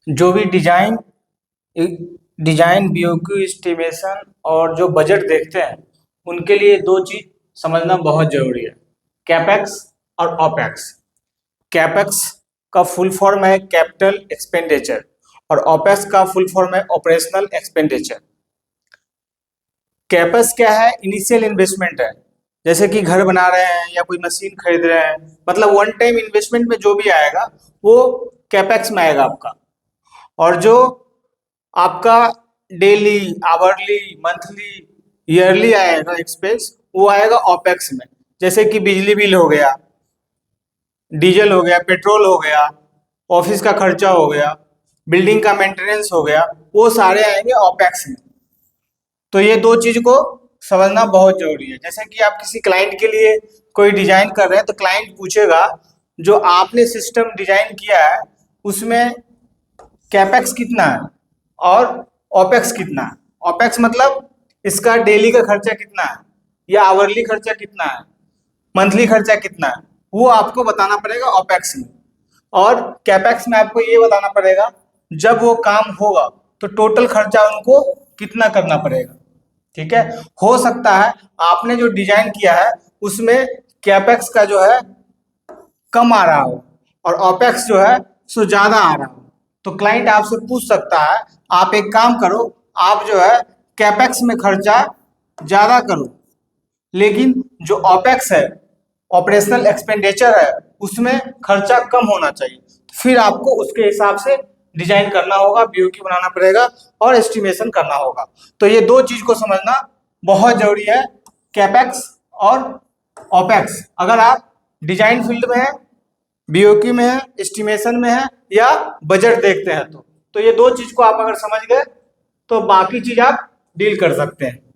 जो भी design BOQ estimation और जो बजट देखते हैं उनके लिए दो चीज समझना बहुत जरूरी है, कैपेक्स और ओपेक्स। कैपेक्स का फुल फॉर्म है कैपिटल एक्सपेंडिचर और ओपेक्स का फुल फॉर्म है ऑपरेशनल एक्सपेंडिचर। कैपेक्स क्या है? इनिशियल इन्वेस्टमेंट है, जैसे कि घर बना रहे हैं या कोई मशीन खरीद रहे हैं, मतलब वन टाइम इन्वेस्टमेंट में जो भी आएगा वो कैपेक्स में आएगा आपका। और जो आपका डेली, आवरली, मंथली, ईयरली आएगा एक्सपेंस, वो आएगा ओपेक्स में। जैसे कि बिजली बिल हो गया, डीजल हो गया, पेट्रोल हो गया, ऑफिस का खर्चा हो गया, बिल्डिंग का मेंटेनेंस हो गया, वो सारे आएंगे ओपेक्स में। तो ये दो चीज को समझना बहुत जरूरी है। जैसे कि आप किसी क्लाइंट के लिए कोई डिजाइन कर रहे हैं तो क्लाइंट पूछेगा जो आपने सिस्टम डिजाइन किया है उसमें कैपेक्स कितना है और ओपेक्स कितना है। ओपेक्स मतलब इसका डेली का खर्चा कितना है या आवरली खर्चा कितना है, मंथली खर्चा कितना है, वो आपको बताना पड़ेगा ओपेक्स में। और कैपेक्स में आपको ये बताना पड़ेगा जब वो काम होगा तो टोटल खर्चा उनको कितना करना पड़ेगा। ठीक है, हो सकता है आपने जो डिजाइन किया है उसमें कैपेक्स का जो है कम आ रहा हो और ओपेक्स जो है सो ज्यादा आ रहा हो, तो क्लाइंट आपसे पूछ सकता है आप एक काम करो, आप जो है कैपेक्स में खर्चा ज्यादा करो, लेकिन जो ओपेक्स है, ऑपरेशनल एक्सपेंडिचर है, उसमें खर्चा कम होना चाहिए। फिर आपको उसके हिसाब से डिजाइन करना होगा, बीओक्यू बनाना पड़ेगा और एस्टिमेशन करना होगा। तो ये दो चीज को समझना बहुत जरूरी है, कैपेक्स और ओपेक्स। अगर आप डिजाइन फील्ड में है, बीओक्यू में है, एस्टिमेशन में है या बजट देखते हैं तो ये दो चीज को आप अगर समझ गए तो बाकी चीज आप डील कर सकते हैं।